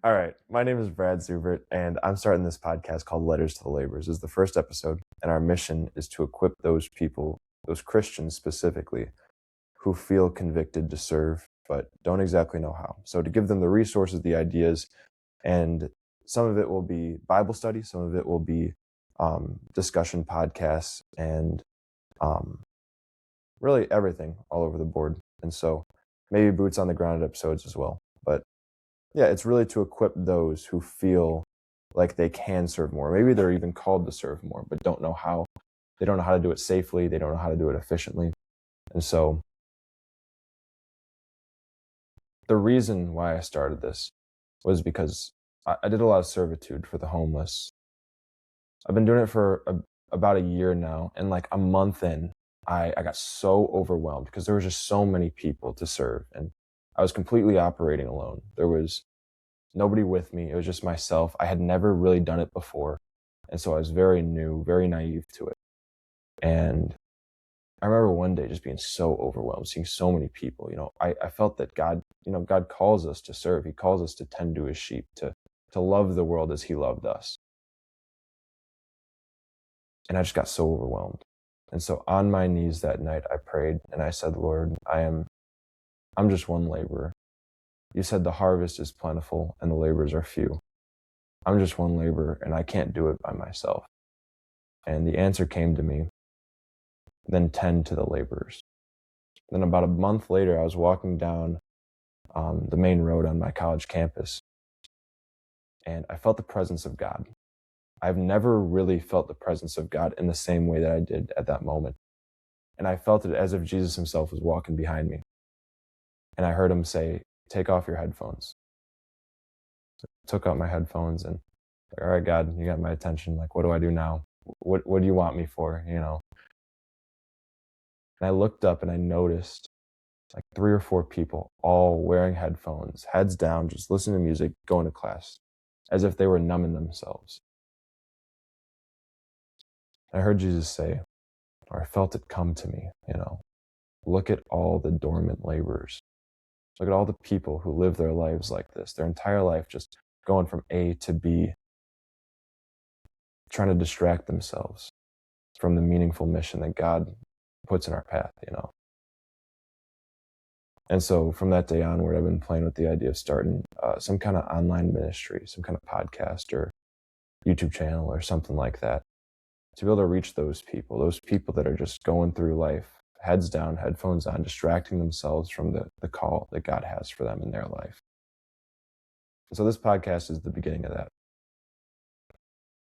All right. My name is Brad Zubert, and I'm starting this podcast called Letters to the Laborers. This is the first episode, and our mission is to equip those people, those Christians specifically, who feel convicted to serve, but don't exactly know how. So to give them the resources, the ideas, and some of it will be Bible study, some of it will be discussion podcasts, and really everything all over the board. And so maybe boots on the ground episodes as well. But yeah, it's really to equip those who feel like they can serve more. Maybe they're even called to serve more, but don't know how. They don't know how to do it safely. They don't know how to do it efficiently. And so the reason why I started this was because I did a lot of servitude for the homeless. I've been doing it for about a year now. And like a month in, I got so overwhelmed because there was just so many people to serve. And I was completely operating alone. There was nobody with me. It was just myself. I had never really done it before. And so I was very new, very naive to it. And I remember one day just being so overwhelmed, seeing so many people. I felt that God calls us to serve. He calls us to tend to his sheep, to love the world as he loved us. And I just got so overwhelmed. And so on my knees that night, I prayed and I said, Lord, I'm just one laborer. You said the harvest is plentiful and the laborers are few. I'm just one laborer and I can't do it by myself. And the answer came to me, then tend to the laborers. Then about a month later, I was walking down the main road on my college campus, and I felt the presence of God. I've never really felt the presence of God in the same way that I did at that moment. And I felt it as if Jesus himself was walking behind me. And I heard him say, take off your headphones. So I took out my headphones and all right, God, you got my attention. Like, what do I do now? What do you want me for? And I looked up and I noticed like 3 or 4 people all wearing headphones, heads down, just listening to music, going to class, as if they were numbing themselves. I heard Jesus say, or I felt it come to me, look at all the dormant laborers. Look at all the people who live their lives like this, their entire life just going from A to B, trying to distract themselves from the meaningful mission that God puts in our path, And so from that day onward, I've been playing with the idea of starting some kind of online ministry, some kind of podcast or YouTube channel or something like that, to be able to reach those people that are just going through life, heads down, headphones on, distracting themselves from the call that God has for them in their life. So this podcast is the beginning of that.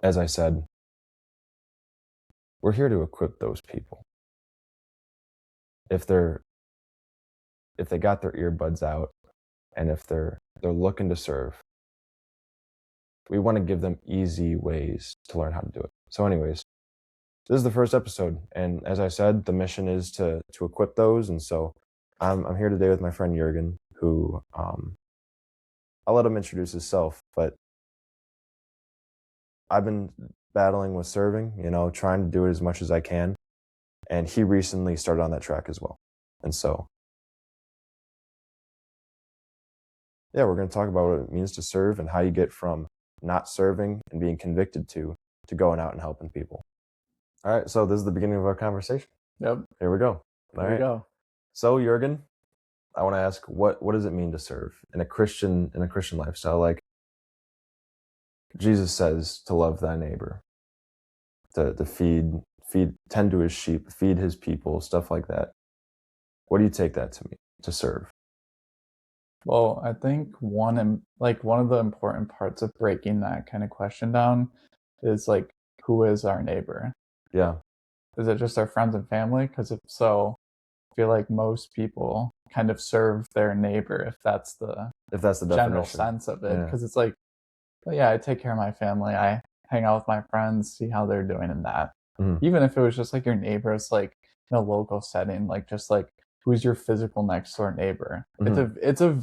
As I said, we're here to equip those people. If they got their earbuds out and if they're looking to serve, we want to give them easy ways to learn how to do it. So anyways, this is the first episode. And as I said, the mission is to equip those. And so I'm here today with my friend Jurgen, who I'll let him introduce himself, but I've been battling with serving, trying to do it as much as I can. And he recently started on that track as well. And so, yeah, we're going to talk about what it means to serve and how you get from not serving and being convicted to going out and helping people. All right, so this is the beginning of our conversation. Yep. Here we go. There we go. So, Jurgen, I want to ask, what does it mean to serve in a Christian lifestyle? Like Jesus says to love thy neighbor, to feed, tend to his sheep, feed his people, stuff like that. What do you take that to mean, to serve? Well, I think one of the important parts of breaking that kind of question down is like, who is our neighbor? Yeah. Is it just our friends and family? Because if so, I feel like most people kind of serve their neighbor if that's the general sense of it. Because it's like, well, yeah, I take care of my family. I hang out with my friends, see how they're doing in that. Mm-hmm. Even if it was just like your neighbors, like in a local setting, like just like who's your physical next door neighbor. Mm-hmm. It's a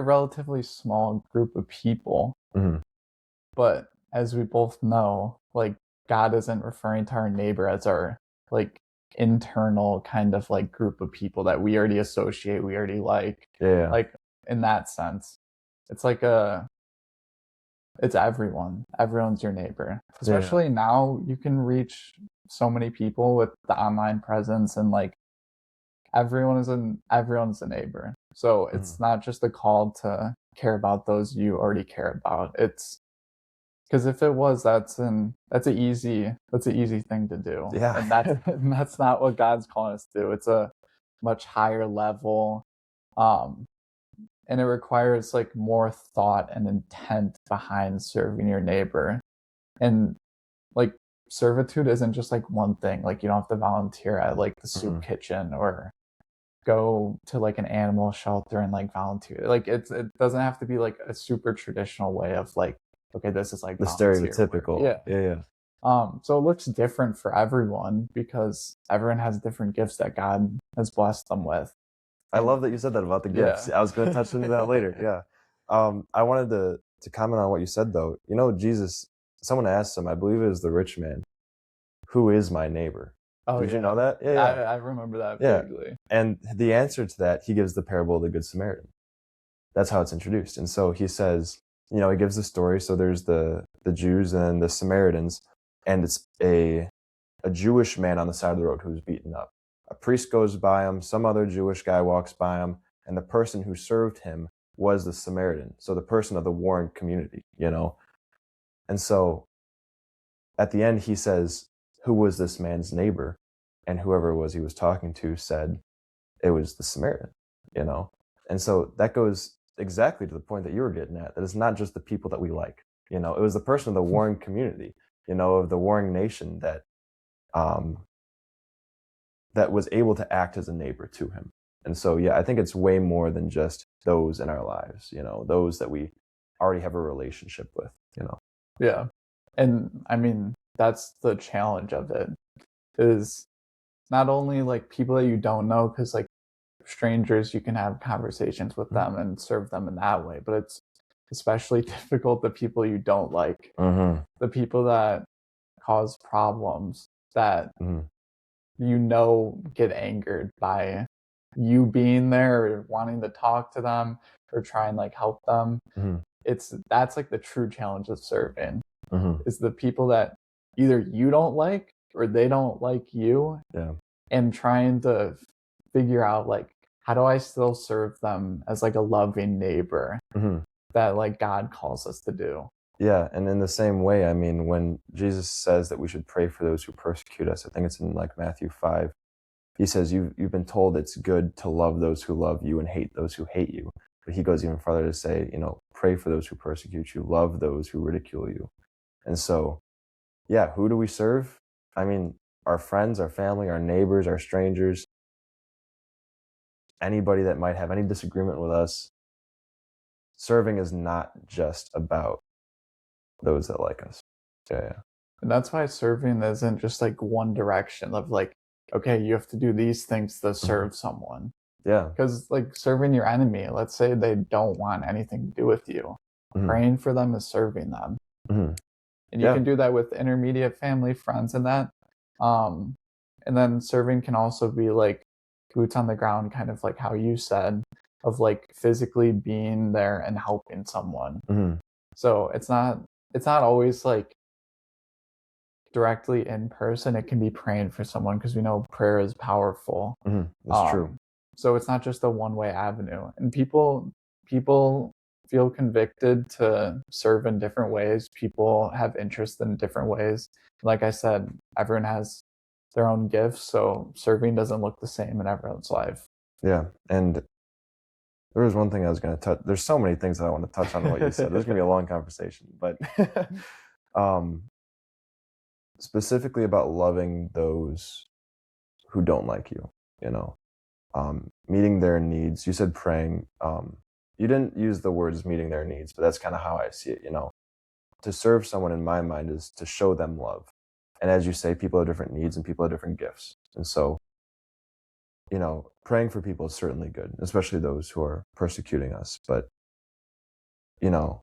relatively small group of people. Mm-hmm. But as we both know, like God isn't referring to our neighbor as our like internal kind of like group of people that we already associate, we already like. Yeah. Like in that sense. it's like it's everyone. Everyone's your neighbor. Especially now, you can reach so many people with the online presence, and like everyone's a neighbor. So it's not just a call to care about those you already care about. It's because if it was, that's an easy thing to do. Yeah. And that's not what God's calling us to do. It's a much higher level, and it requires like more thought and intent behind serving your neighbor. And like servitude isn't just like one thing. Like you don't have to volunteer at like the soup kitchen or go to like an animal shelter and like volunteer. Like it doesn't have to be like a super traditional way of like, okay, this is like the stereotypical work. yeah. So it looks different for everyone because everyone has different gifts that God has blessed them with. I love that you said that about the gifts. I was going to touch into that later. Yeah. I wanted to comment on what you said though. You know, Jesus, someone asked him, I believe it was the rich man, who is my neighbor? Oh, Did you know that? Yeah. I remember that vaguely. And the answer to that, he gives the parable of the Good Samaritan. That's how it's introduced. And so he says, you know, he gives the story. So there's the Jews and the Samaritans, and it's a Jewish man on the side of the road who's beaten up. A priest goes by him, some other Jewish guy walks by him, and the person who served him was the Samaritan. So the person of the warring community, you know. And so at the end, he says, who was this man's neighbor? And whoever it was he was talking to said it was the Samaritan, you know. And so that goes exactly to the point that you were getting at, that it's not just the people that we like, you know. It was the person of the warring community, you know, of the warring nation that that was able to act as a neighbor to him. And so, yeah, I think it's way more than just those in our lives, you know, those that we already have a relationship with, you know. Yeah. And I mean, that's the challenge of it, is not only like people that you don't know, because like strangers, you can have conversations with them and serve them in that way, but it's especially difficult the people you don't like, the people that cause problems, that you know get angered by you being there or wanting to talk to them or try and like help them. That's like the true challenge of serving, is the people that either you don't like or they don't like you, and trying to figure out like, how do I still serve them as like a loving neighbor that like God calls us to do. Yeah, and in the same way, I mean, when Jesus says that we should pray for those who persecute us, I think it's in like Matthew 5, he says, you've been told it's good to love those who love you and hate those who hate you. But he goes even farther to say, you know, pray for those who persecute you, love those who ridicule you. And so, yeah, who do we serve? I mean, our friends, our family, our neighbors, our strangers, anybody that might have any disagreement with us. Serving is not just about those that like us. Yeah. And that's why serving isn't just like one direction of like, okay, you have to do these things to serve someone. Yeah. Because like serving your enemy, let's say they don't want anything to do with you. Praying for them is serving them. And you can do that with intermediate family, friends, and that. And then serving can also be like boots on the ground, kind of like how you said, of like physically being there and helping someone. So it's not always like directly in person. It can be praying for someone, because we know prayer is powerful. That's true. So it's not just a one-way avenue. And people feel convicted to serve in different ways. People have interest in different ways. Like I said, everyone has their own gifts, so serving doesn't look the same in everyone's life. Yeah, and there was one thing I was going to touch. There's so many things that I want to touch on what you said. There's going to be a long conversation, but specifically about loving those who don't like you, you know, meeting their needs. You said praying. You didn't use the words meeting their needs, but that's kind of how I see it, you know. To serve someone in my mind is to show them love. And as you say, people have different needs and people have different gifts. And so, you know, praying for people is certainly good, especially those who are persecuting us. But, you know,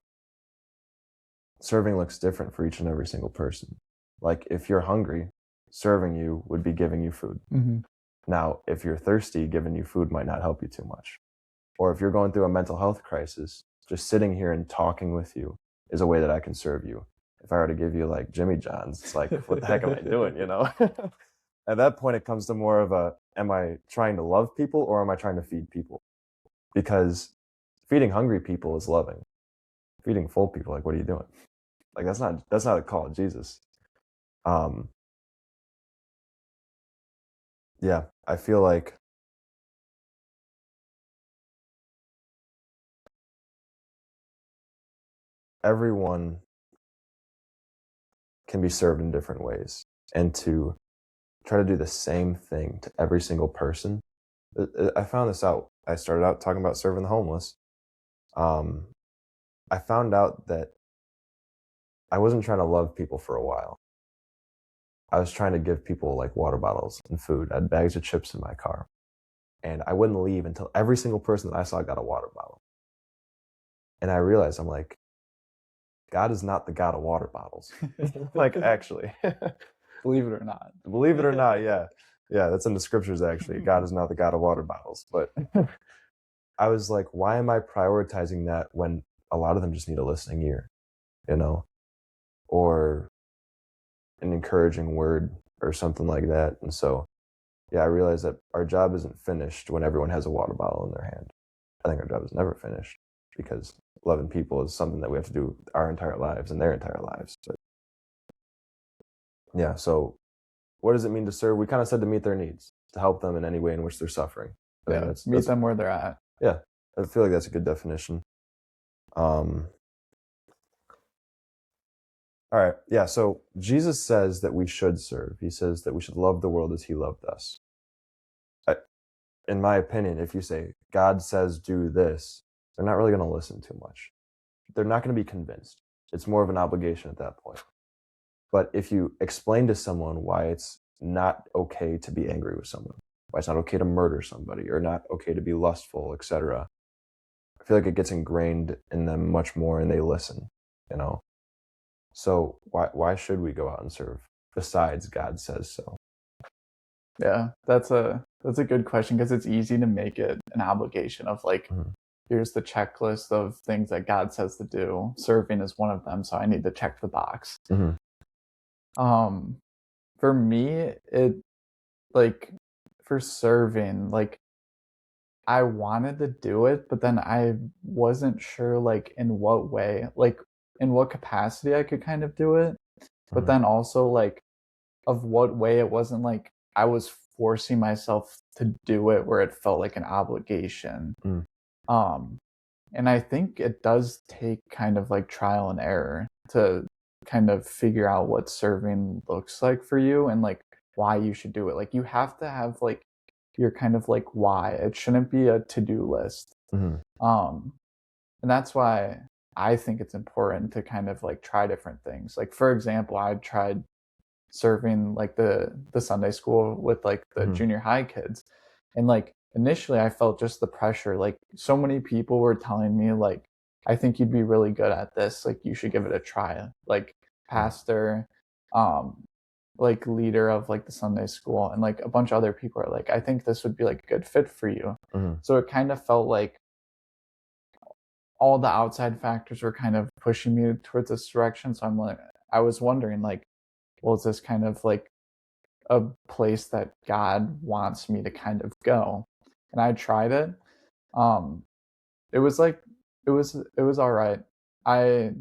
serving looks different for each and every single person. Like if you're hungry, serving you would be giving you food. Now, if you're thirsty, giving you food might not help you too much. Or if you're going through a mental health crisis, just sitting here and talking with you is a way that I can serve you. If I were to give you like Jimmy John's, it's like, what the heck am I doing, you know? At that point, it comes to more of a, am I trying to love people or am I trying to feed people? Because feeding hungry people is loving. Feeding full people, like, what are you doing? Like, that's not a call of Jesus. Yeah, I feel like everyone can be served in different ways, and to try to do the same thing to every single person. I found this out. I started out talking about serving the homeless. I found out that I wasn't trying to love people for a while. I was trying to give people like water bottles and food. I had bags of chips in my car. And I wouldn't leave until every single person that I saw got a water bottle. And I realized, I'm like, God is not the God of water bottles. Like, actually. Believe it or not. Believe it or not, yeah. Yeah, that's in the scriptures, actually. God is not the God of water bottles. But I was like, why am I prioritizing that when a lot of them just need a listening ear, you know? Or an encouraging word or something like that. And so, yeah, I realized that our job isn't finished when everyone has a water bottle in their hand. I think our job is never finished, because loving people is something that we have to do our entire lives and their entire lives. But yeah, so what does it mean to serve? We kind of said to meet their needs, to help them in any way in which they're suffering. Yeah, meet them where they're at. Yeah, I feel like that's a good definition. All right, yeah, so Jesus says that we should serve. He says that we should love the world as he loved us. In my opinion, if you say, God says do this, they're not really going to listen too much. They're not going to be convinced. It's more of an obligation at that point. But if you explain to someone why it's not okay to be angry with someone, why it's not okay to murder somebody, or not okay to be lustful, etc., I feel like it gets ingrained in them much more, and they listen, you know? So why should we go out and serve besides God says so? Yeah, that's a good question, because it's easy to make it an obligation of like, here's the checklist of things that God says to do. Serving is one of them, so I need to check the box. For me, it like for serving, like I wanted to do it, but then I wasn't sure like in what way, like in what capacity I could kind of do it. But then also like of what way it wasn't like I was forcing myself to do it where it felt like an obligation. And I think it does take kind of like trial and error to kind of figure out what serving looks like for you and like why you should do it. Like you have to have like your kind of like why. It shouldn't be a to-do list. And that's why I think it's important to kind of like try different things. Like for example, I tried serving like the Sunday school with like the junior high kids. And like initially I felt just the pressure. Like so many people were telling me like, I think you'd be really good at this. Like you should give it a try. Like pastor, like leader of like the Sunday school, and like a bunch of other people are like, I think this would be like a good fit for you. So it kind of felt like all the outside factors were kind of pushing me towards this direction. So I'm like, I was wondering like, well, is this kind of like a place that God wants me to kind of go? And I tried it. It was like it was all right. I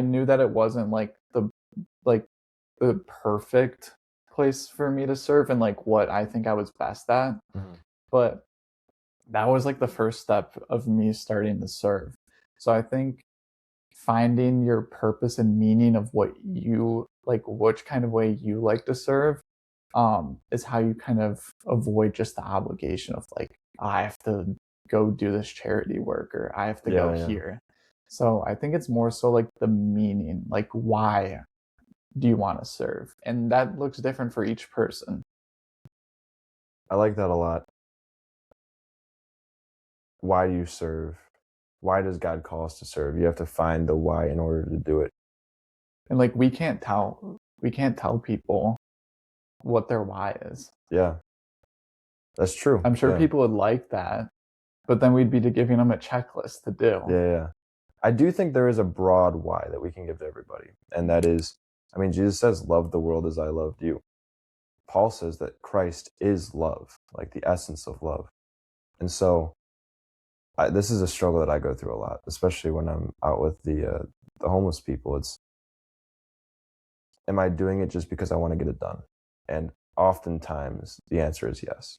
knew that it wasn't like the perfect place for me to serve and like what I think I was best at. But that was like the first step of me starting to serve. So I think finding your purpose and meaning of what you like, which kind of way you like to serve, is how you kind of avoid just the obligation of like, oh, I have to go do this charity work or I have to go here. So I think it's more so like the meaning, like why do you want to serve? And that looks different for each person. I like that a lot. Why do you serve? Why does God call us to serve? You have to find the why in order to do it. And like we can't tell people what their why is. Yeah. That's true. I'm sure people would like that, but then we'd be giving them a checklist to do. Yeah. I do think there is a broad why that we can give to everybody. And that is, I mean, Jesus says, love the world as I loved you. Paul says that Christ is love, like the essence of love. And so this is a struggle that I go through a lot, especially when I'm out with the homeless people. It's, am I doing it just because I want to get it done? And oftentimes the answer is yes.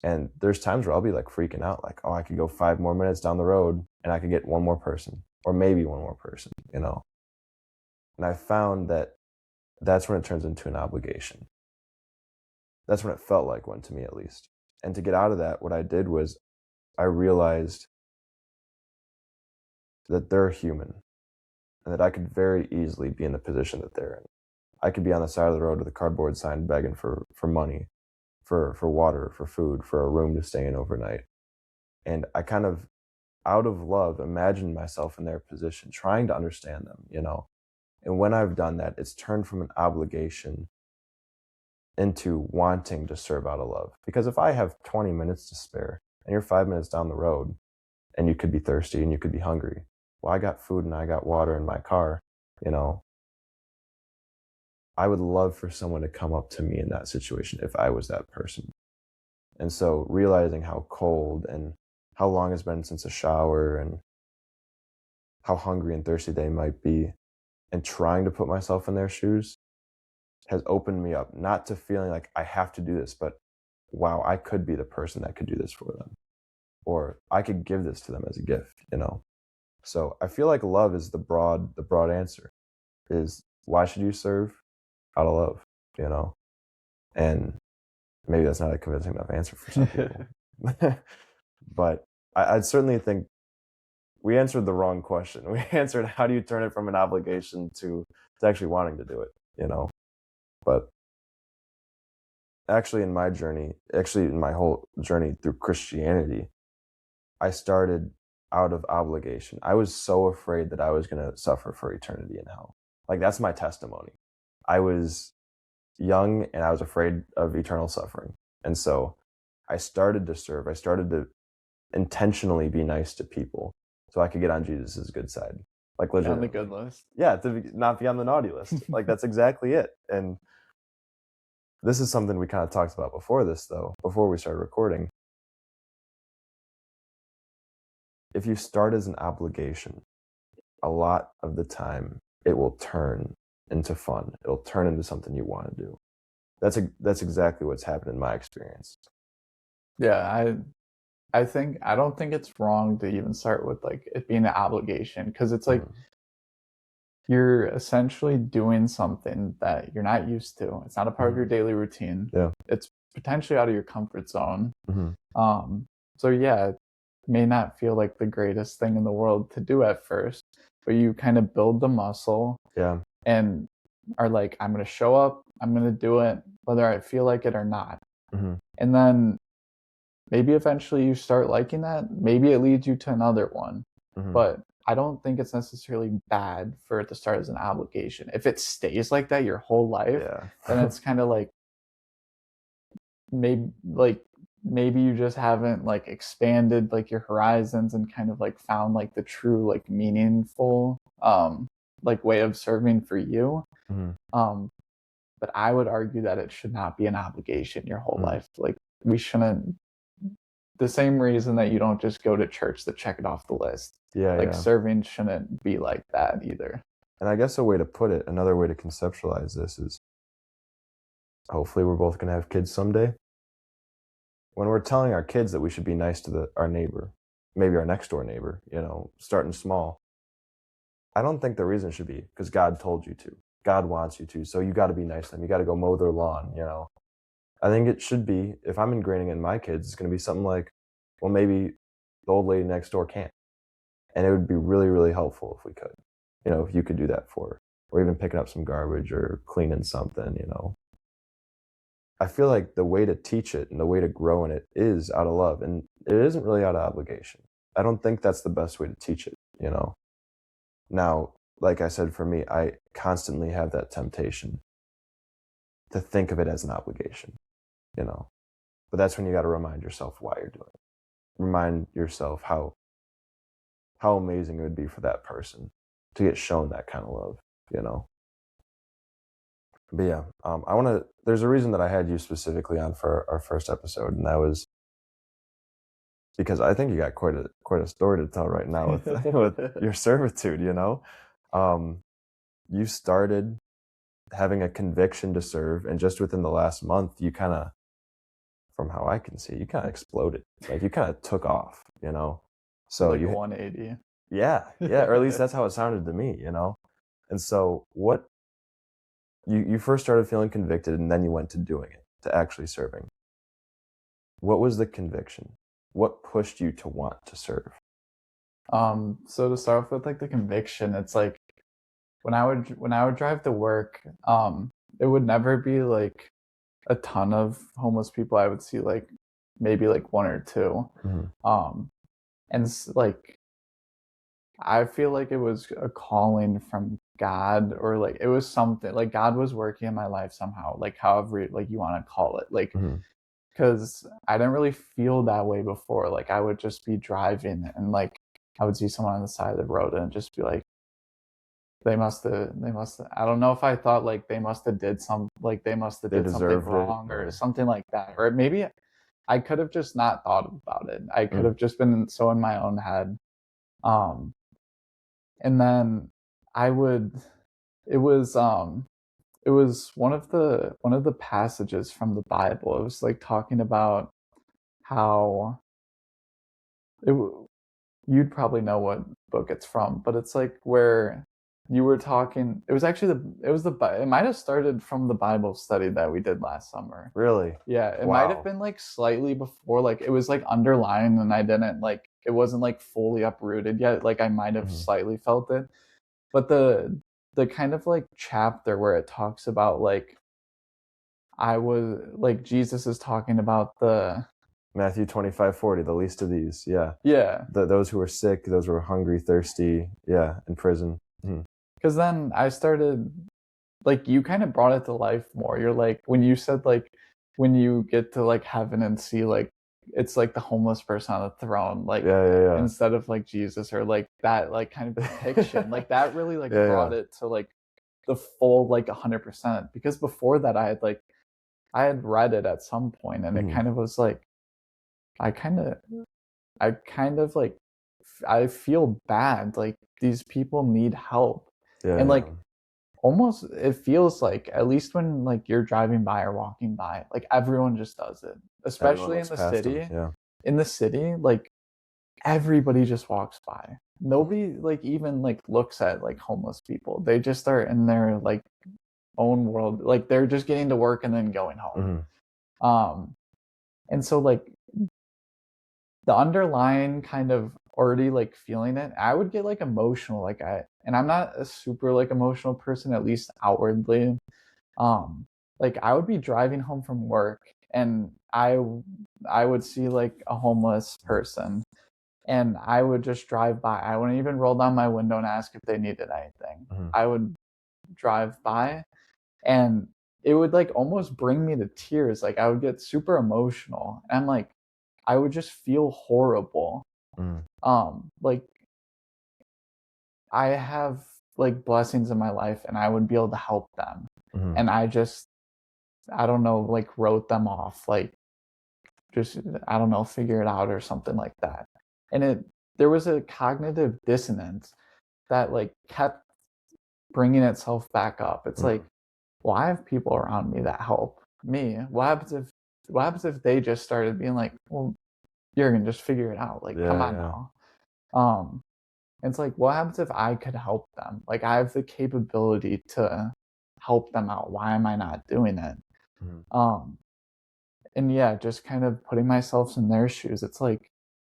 And there's times where I'll be like freaking out, like, oh, I could go 5 more minutes down the road and I could get one more person, or maybe one more person, you know? And I found that that's when it turns into an obligation. That's when it felt like one, to me at least. And to get out of that, what I did was I realized that they're human and that I could very easily be in the position that they're in. I could be on the side of the road with a cardboard sign begging for money, for water, for food, for a room to stay in overnight. And I kind of, out of love, imagined myself in their position, trying to understand them, you know? And when I've done that, it's turned from an obligation into wanting to serve out of love. Because if I have 20 minutes to spare and you're 5 minutes down the road and you could be thirsty and you could be hungry, well, I got food and I got water in my car, you know? I would love for someone to come up to me in that situation if I was that person. And so realizing how cold and how long it's been since a shower and how hungry and thirsty they might be, and trying to put myself in their shoes has opened me up, not to feeling like I have to do this, but wow, I could be the person that could do this for them. Or I could give this to them as a gift, you know? So I feel like love is the broad answer is, why should you serve? Out of love, you know? And maybe that's not a convincing enough answer for some people. But I'd certainly think we answered the wrong question. We answered, how do you turn it from an obligation to actually wanting to do it, you know? But actually in my whole journey through Christianity, I started out of obligation. I was so afraid that I was going to suffer for eternity in hell. Like, that's my testimony. I was young and I was afraid of eternal suffering. And so I started to serve. I started to intentionally be nice to people so I could get on Jesus's good side. Like, legitimately. On the good list. Yeah, to not be on the naughty list. Like, that's exactly it. And this is something we kind of talked about before we started recording. If you start as an obligation, a lot of the time it will turn into fun. It'll turn into something you want to do. That's exactly what's happened in my experience. Yeah, I don't think it's wrong to even start with like it being an obligation, because it's like you're essentially doing something that you're not used to. It's not a part of your daily routine. Yeah. It's potentially out of your comfort zone. Mm-hmm. So yeah, it may not feel like the greatest thing in the world to do at first, but you kind of build the muscle. Yeah. And are like, I'm going to show up, I'm going to do it, whether I feel like it or not. Mm-hmm. And then maybe eventually you start liking that. Maybe it leads you to another one. Mm-hmm. But I don't think it's necessarily bad for it to start as an obligation. If it stays like that your whole life, then it's kind of like maybe you just haven't like expanded like your horizons and kind of like found like the true like meaningful like way of serving for you. Mm-hmm. But I would argue that it should not be an obligation your whole life. Like, we shouldn't, the same reason that you don't just go to church to check it off the list. Serving shouldn't be like that either. And I guess another way to conceptualize this is, hopefully we're both going to have kids someday. When we're telling our kids that we should be nice to our neighbor, maybe our next door neighbor, you know, starting small, I don't think the reason should be because God told you to. God wants you to, so you got to be nice to them. You got to go mow their lawn, you know. I think it should be, if I'm ingraining in my kids, it's going to be something like, well, maybe the old lady next door can't. And it would be really, really helpful if we could. You know, if you could do that for her. Or even picking up some garbage or cleaning something, you know. I feel like the way to teach it and the way to grow in it is out of love. And it isn't really out of obligation. I don't think that's the best way to teach it, you know. Now, like I said, for me, I constantly have that temptation to think of it as an obligation, you know. But that's when you got to remind yourself why you're doing it. Remind yourself how how amazing it would be for that person to get shown that kind of love, you know? But yeah, there's a reason that I had you specifically on for our first episode, and that was because I think you got quite a story to tell right now with with your servitude, you know? You started having a conviction to serve, and just within the last month, you kind of, from how I can see, you kind of exploded. Like, you kind of took off, you know? So like 180. Yeah, or at least that's how it sounded to me, you know? And so what you first started feeling convicted, and then you went to doing it, to actually serving. What was the conviction? What pushed you to want to serve? So to start off with, like, the conviction, it's like when I would drive to work, it would never be like a ton of homeless people. I would see like maybe like one or two. Mm-hmm. And like I feel like it was a calling from God, or like it was something like God was working in my life somehow, like however like you want to call it, like Mm-hmm. because I didn't really feel that way before. Like I would just be driving and like I would see someone on the side of the road and just be like, they must have, I don't know if I thought like they must have did some, like they must have did something wrong or something like that. Or maybe I could have just not thought about it. I could have just been so in my own head. And then I would, it was one of the passages from the Bible. It was like talking about how it, you'd probably know what book it's from, but it's like where you were talking. It was actually it might have started from the Bible study that we did last summer. Really? Yeah, it might have been like slightly before, like it was like underlined and I didn't like, it wasn't like fully uprooted yet. Like I might have slightly felt it. But the kind of like chapter where it talks about like I was like Jesus is talking about the Matthew 25:40, the least of these. Yeah. Yeah. Those who were sick, those who were hungry, thirsty, in prison. Because then I started, like, you kind of brought it to life more. You're like, when you said like when you get to like heaven and see like it's like the homeless person on the throne, like instead of like Jesus, or like that like kind of depiction, like that really like brought it to like the full like 100%. Because before that I had read it at some point and it kind of was like I kind of like I feel bad, like these people need help. And like almost it feels like, at least when like you're driving by or walking by, like everyone just does it, especially in the city. In the city, like everybody just walks by. Nobody like even like looks at like homeless people. They just are in their like own world, like they're just getting to work and then going home. And so like the underlying kind of already like feeling it, I would get like emotional, like I'm not a super like emotional person, at least outwardly. Like I would be driving home from work and I would see like a homeless person and I would just drive by. I wouldn't even roll down my window and ask if they needed anything. I would drive by and it would like almost bring me to tears. Like I would get super emotional and like I would just feel horrible. Like I have like blessings in my life and I would be able to help them. And I don't know, like wrote them off, like just, I don't know, figure it out or something like that. And there was a cognitive dissonance that like kept bringing itself back up. It's like, well, I have people around me that help me. What happens if they just started being like, well, Jurgen, just figure it out. Like, come on now. It's like, what happens if I could help them? Like, I have the capability to help them out. Why am I not doing it? And yeah, just kind of putting myself in their shoes. It's like,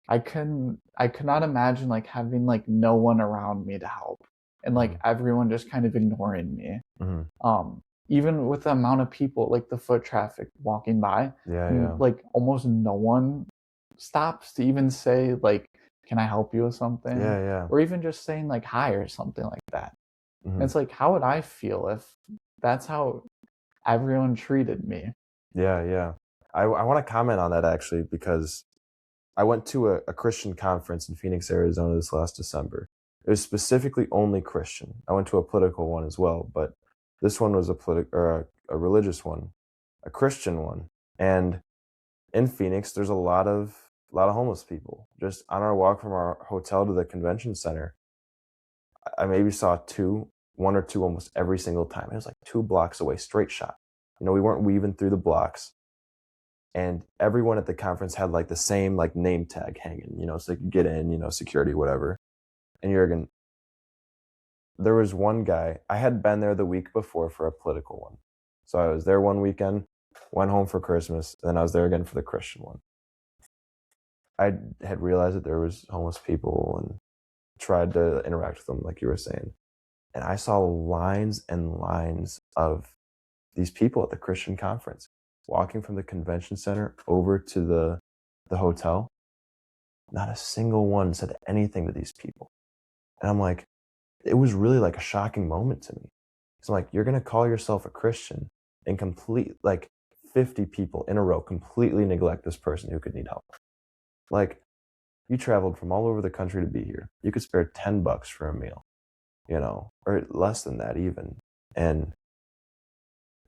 I could not imagine like having like no one around me to help and like everyone just kind of ignoring me. Even with the amount of people, like the foot traffic walking by, like almost no one stops to even say like, can I help you with something? Or even just saying like hi or something like that. And it's like, how would I feel if that's how everyone treated me? I want to comment on that actually, because I went to a Christian conference in Phoenix, Arizona this last December. It was specifically only Christian. I went to a political one as well, but this one was a religious one, a Christian one. And in Phoenix, there's a lot of homeless people. Just on our walk from our hotel to the convention center, I maybe saw one or two almost every single time. It was like 2 blocks away, straight shot. We weren't weaving through the blocks. And everyone at the conference had like the same like name tag hanging, so they could get in, security, whatever. And Jurgen, there was one guy, I had been there the week before for a political one. So I was there one weekend, went home for Christmas, and then I was there again for the Christian one. I had realized that there was homeless people and tried to interact with them, like you were saying. And I saw lines and lines of these people at the Christian conference walking from the convention center over to the hotel. Not a single one said anything to these people. And I'm like, it was really like a shocking moment to me. It's like, you're going to call yourself a Christian and 50 people in a row completely neglect this person who could need help. Like, you traveled from all over the country to be here. You could spare $10 for a meal, or less than that even. And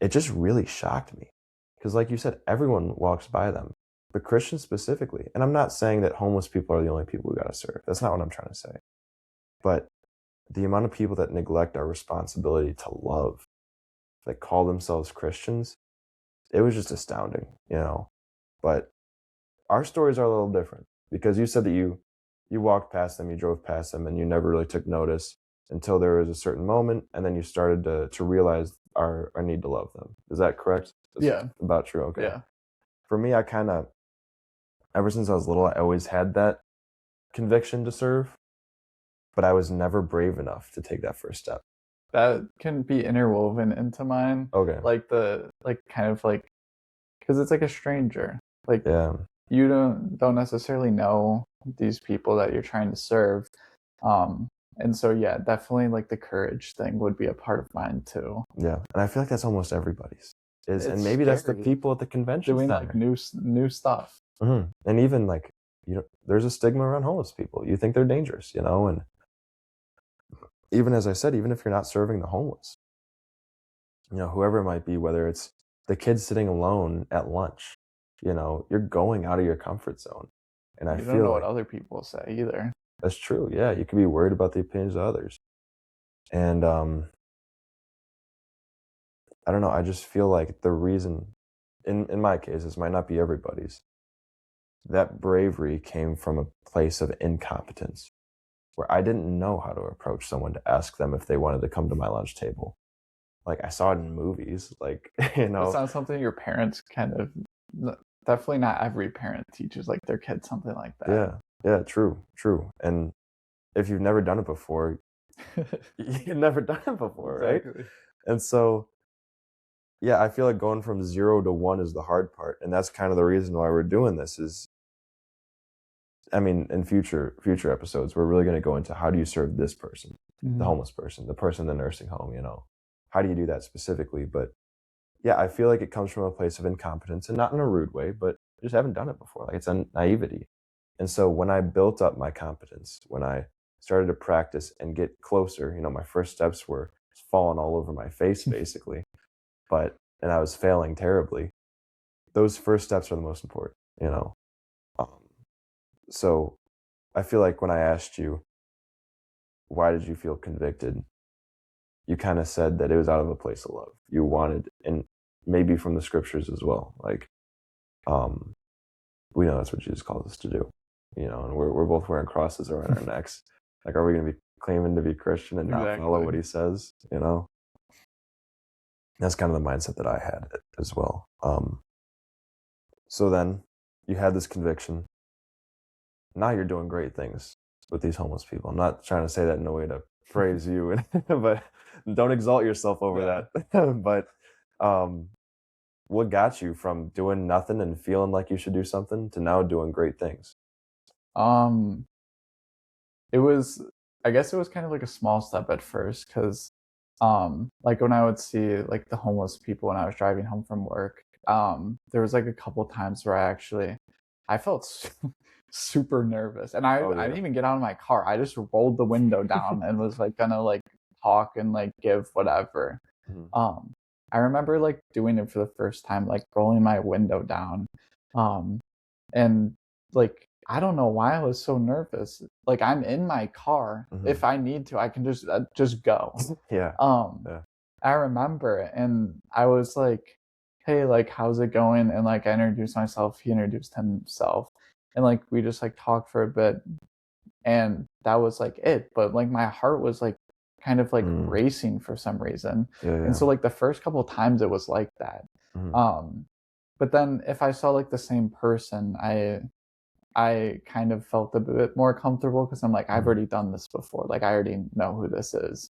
it just really shocked me. Because like you said, everyone walks by them, but Christians specifically. And I'm not saying that homeless people are the only people we got to serve. That's not what I'm trying to say. But the amount of people that neglect our responsibility to love, that call themselves Christians, it was just astounding, But our stories are a little different, because you said that you walked past them, you drove past them, and you never really took notice until there was a certain moment, and then you started to realize our need to love them. Is that correct? Yeah. About true. Okay. Yeah. For me, I kind of, ever since I was little, I always had that conviction to serve, but I was never brave enough to take that first step. That can be interwoven into mine. Okay. Because it's like a stranger. Like, yeah. You don't necessarily know these people that you're trying to serve. And so, yeah, definitely like the courage thing would be a part of mine too. Yeah. And I feel like that's almost everybody's. And maybe scary. That's the people at the convention doing center. Like new stuff. Mm-hmm. And even like, there's a stigma around homeless people. You think they're dangerous, and even as I said, even if you're not serving the homeless, whoever it might be, whether it's the kids sitting alone at lunch, you're going out of your comfort zone. And I don't know what other people say either. That's true. Yeah. You could be worried about the opinions of others. And, I don't know. I just feel like the reason, in my case, this might not be everybody's, that bravery came from a place of incompetence, where I didn't know how to approach someone to ask them if they wanted to come to my lunch table. Like, I saw it in movies, like, It's not something your parents definitely not every parent teaches like their kid something like that. Yeah, true. And if you've never done it before, you've never done it before, exactly. Right? And so, yeah, I feel like going from 0 to 1 is the hard part. And that's kind of the reason why we're doing this is, in future episodes, we're really going to go into how do you serve this person, the homeless person, the person in the nursing home, how do you do that specifically? But yeah, I feel like it comes from a place of incompetence, and not in a rude way, but just haven't done it before. Like, it's a naivety. And so when I built up my competence, when I started to practice and get closer, my first steps were falling all over my face, basically. And I was failing terribly. Those first steps are the most important, So I feel like when I asked you, why did you feel convicted? You kind of said that it was out of a place of love. You wanted, and maybe from the scriptures as well. Like, we know that's what Jesus calls us to do, and we're both wearing crosses around our necks. Like, are we going to be claiming to be Christian and not follow what he says? That's kind of the mindset that I had as well. So then you had this conviction. Now you're doing great things with these homeless people. I'm not trying to say that in a way to praise you, but don't exalt yourself over that. But what got you from doing nothing and feeling like you should do something to now doing great things? I guess it was kind of like a small step at first, because like when I would see like the homeless people when I was driving home from work, there was like a couple times where I felt super nervous. And I didn't even get out of my car. I just rolled the window down and was like gonna like talk and like give whatever. Mm-hmm. I remember like doing it for the first time, like rolling my window down. And like I don't know why I was so nervous. Like I'm in my car. Mm-hmm. If I need to, I can just go. Yeah. I remember, and I was like, "Hey, like, how's it going?" And like I introduced myself. He introduced himself, and like we just like talked for a bit, and that was like it. But like my heart was like kind of like racing for some reason. And so like the first couple of times it was like that. But then if I saw like the same person, I kind of felt a bit more comfortable because I'm like, I've already done this before. Like I already know who this is.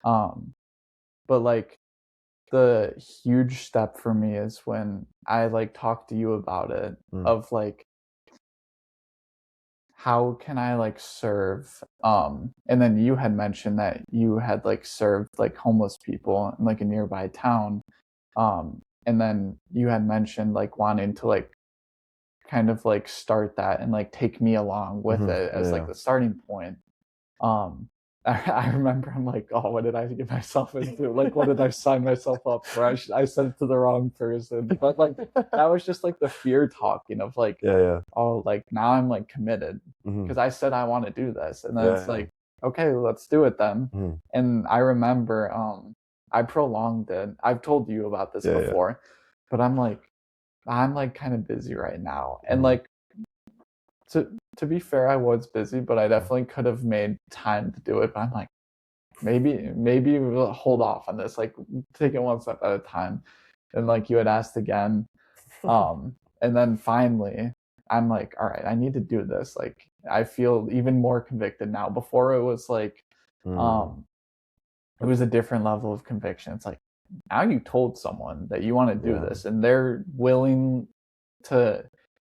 But like the huge step for me is when I like talked to you about it, of like, how can I like serve? And then you had mentioned that you had like served like homeless people in like a nearby town. And then you had mentioned like wanting to like kind of like start that and like take me along with it as like the starting point. I remember I'm like, oh, what did I get myself into? Like, what did I sign myself up for? I said it to the wrong person. But like, that was just like the fear talking of like, oh, like now I'm like committed because I said I want to do this. And then it's like, okay, let's do it then. And I remember I prolonged it. I've told you about this before, but I'm like kind of busy right now. And like, to be fair, I was busy, but I definitely could have made time to do it. But I'm like, maybe we'll hold off on this, like take it one step at a time. And like you had asked again, and then finally I'm like, all right, I need to do this. Like I feel even more convicted now. Before it was like, it was a different level of conviction. It's like, now you told someone that you want to do this and they're willing to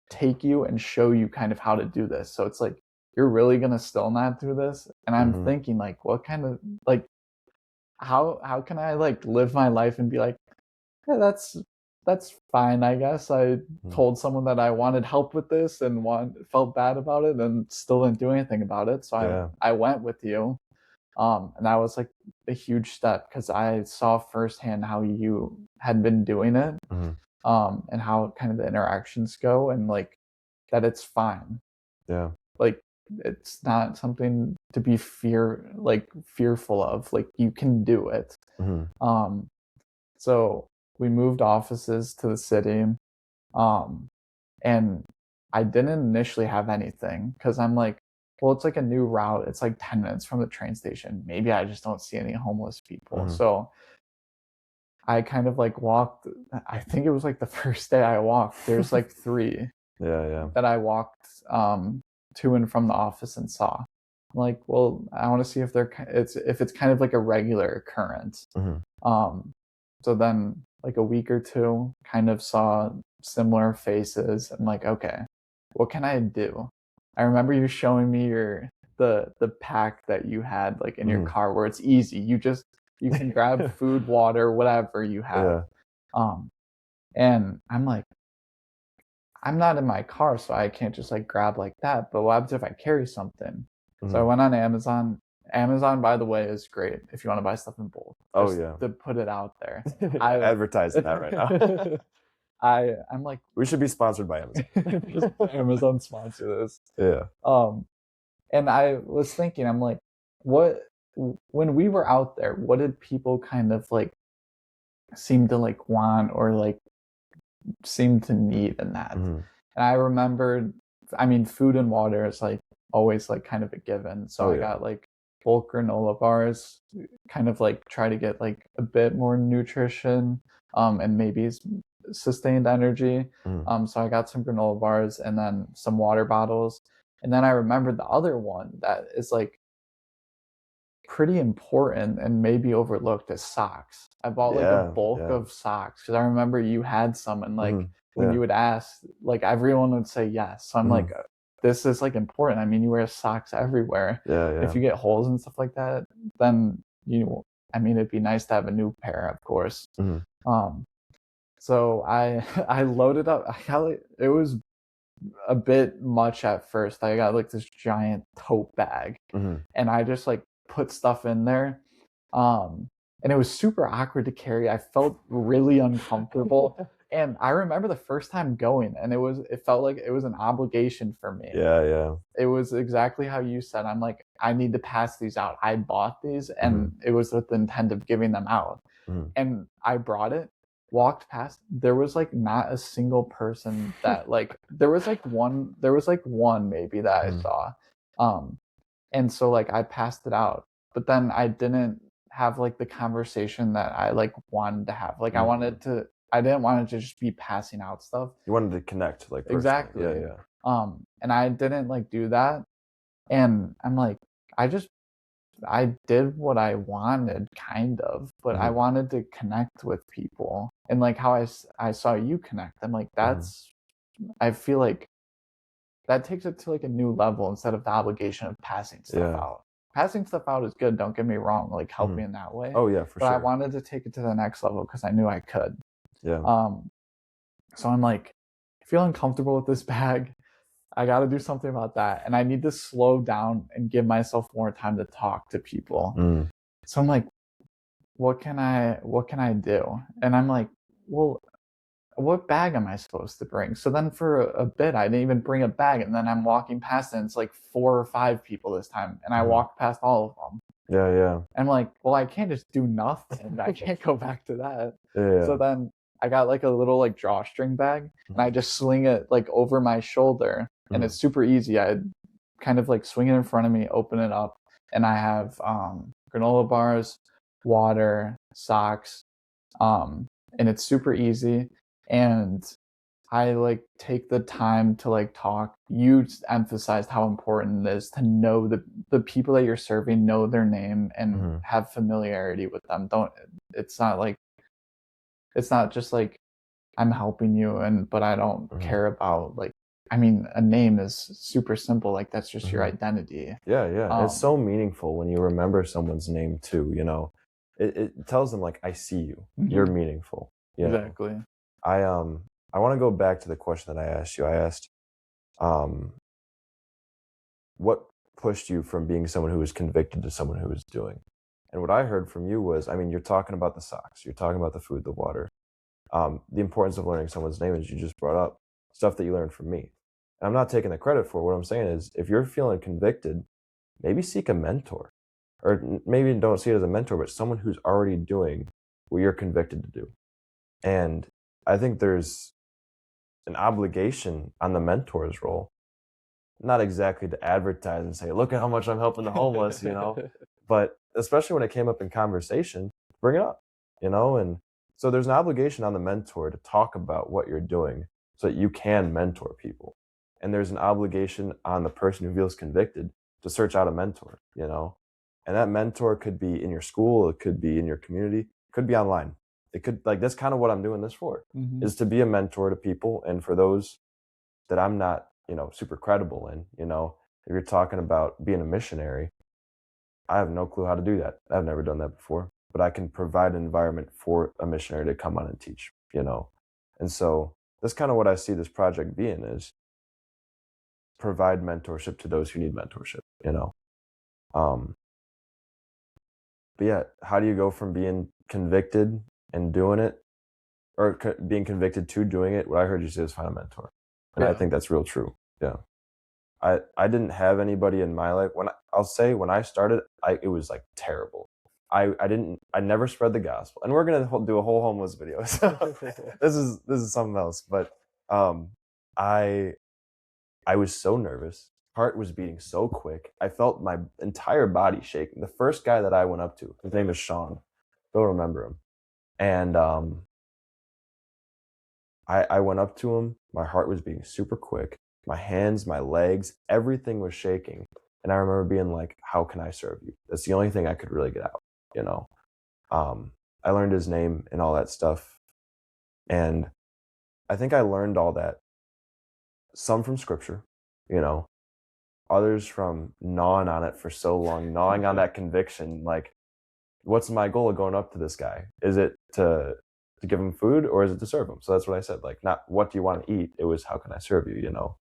take you and show you kind of how to do this. So it's like, you're really going to still not do this? And I'm thinking like, what kind of like, how can I like live my life and be like, yeah, that's fine, I guess. I told someone that I wanted help with this and felt bad about it and still didn't do anything about it. So I went with you. And that was like a huge step because I saw firsthand how you had been doing it, and how kind of the interactions go, and like that it's fine. Yeah. Like it's not something to be fearful of. Like you can do it. So we moved offices to the city, and I didn't initially have anything because I'm like, well, it's like a new route. It's like 10 minutes from the train station. Maybe I just don't see any homeless people. So I kind of like walked. I think it was like the first day I walked. There's like 3 that I walked to and from the office and saw. I'm like, well, I want to see if it's kind of like a regular occurrence. So then like a week or two, kind of saw similar faces. I'm like, okay, what can I do? I remember you showing me the pack that you had like in your car where it's easy. You can grab food, water, whatever you have. And I'm like, I'm not in my car, so I can't just like grab like that. But what happens if I carry something? So I went on Amazon. Amazon, by the way, is great if you want to buy stuff in bulk. Just to put it out there. I advertise that right now. I'm like, we should be sponsored by Amazon. Just Amazon sponsor this. Yeah. And I was thinking, I'm like, when we were out there, what did people kind of like seem to like want or like seem to need in that? And I remembered, I mean, food and water is like always like kind of a given. So I got like bulk granola bars, kind of like try to get like a bit more nutrition, and maybe sustained energy. So I got some granola bars and then some water bottles. And then I remembered the other one that is like pretty important and maybe overlooked is socks. I bought like a bulk of socks because I remember you had some, and like when you would ask, like everyone would say yes. So I'm like, this is like important. I mean, you wear socks everywhere. If you get holes and stuff like that, then I mean, it'd be nice to have a new pair, of course. So I loaded up. It was a bit much at first. I got like this giant tote bag, and I just like put stuff in there. And it was super awkward to carry. I felt really uncomfortable. And I remember the first time going, and it felt like it was an obligation for me. Yeah. It was exactly how you said. I'm like, I need to pass these out. I bought these, and it was with the intent of giving them out. And I brought it, walked past. There was like not a single person that like there was like one maybe that I saw. And so like I passed it out, but then I didn't have like the conversation that I like wanted to have. Like I didn't want it to just be passing out stuff. You wanted to connect, like, personally. Exactly. Yeah. And I didn't like do that. And I'm like, I did what I wanted, kind of, but I wanted to connect with people. And like how I saw you connect, I'm like, I feel like that takes it to like a new level instead of the obligation of passing stuff out. Passing stuff out is good, don't get me wrong, like helping in that way. Oh yeah, for sure. But I wanted to take it to the next level because I knew I could. Yeah. So I'm like, feeling comfortable with this bag. I got to do something about that. And I need to slow down and give myself more time to talk to people. So I'm like, what can I do? And I'm like, well, what bag am I supposed to bring? So then for a bit, I didn't even bring a bag. And then I'm walking past and it's like 4 or 5 people this time. And I walked past all of them. Yeah. And I'm like, well, I can't just do nothing. I can't go back to that. Yeah. So then I got like a little like drawstring bag and I just sling it like over my shoulder. And it's super easy. I kind of like swing it in front of me, open it up, and I have granola bars, water, socks, and it's super easy. And I like take the time to like talk. You emphasized how important it is to know the people that you're serving, know their name, and have familiarity with them. It's not just like I'm helping you, but I don't care about like. I mean, a name is super simple. Like that's just your identity. Yeah. It's so meaningful when you remember someone's name too. You know, it tells them like, I see you. You're meaningful. Exactly. I want to go back to the question that I asked you. I asked, what pushed you from being someone who was convicted to someone who was doing? And what I heard from you was, I mean, you're talking about the socks, you're talking about the food, the water, the importance of learning someone's name, as you just brought up, stuff that you learned from me. And I'm not taking the credit for it. What I'm saying is, if you're feeling convicted, maybe seek a mentor, or maybe don't see it as a mentor, but someone who's already doing what you're convicted to do. And I think there's an obligation on the mentor's role, not exactly to advertise and say, look at how much I'm helping the homeless, you know, but especially when it came up in conversation, bring it up, you know. And so there's an obligation on the mentor to talk about what you're doing so that you can mentor people. And there's an obligation on the person who feels convicted to search out a mentor, you know. And that mentor could be in your school, it could be in your community, it could be online. It could, like, that's kind of what I'm doing this for, is to be a mentor to people. And for those that I'm not, you know, super credible in, you know, if you're talking about being a missionary, I have no clue how to do that. I've never done that before, but I can provide an environment for a missionary to come on and teach, you know. And so that's kind of what I see this project being, is provide mentorship to those who need mentorship, you know. But yeah, how do you go from being convicted and doing it, or being convicted to doing it? What I heard you say is find a mentor. And I think that's real true. Yeah. I didn't have anybody in my life. When I started, it was like terrible. I never spread the gospel. And we're going to do a whole homeless video. So this is something else. But I was so nervous. Heart was beating so quick. I felt my entire body shaking. The first guy that I went up to, his name is Sean. Don't remember him. And I went up to him. My heart was beating super quick. My hands, my legs, everything was shaking. And I remember being like, how can I serve you? That's the only thing I could really get out, you know. I learned his name and all that stuff. And I think I learned all that, some from scripture, you know, others from gnawing on it for so long, gnawing on that conviction. Like, what's my goal of going up to this guy? Is it to give him food, or is it to serve him? So that's what I said. Like, not what do you want to eat? It was, how can I serve you, you know?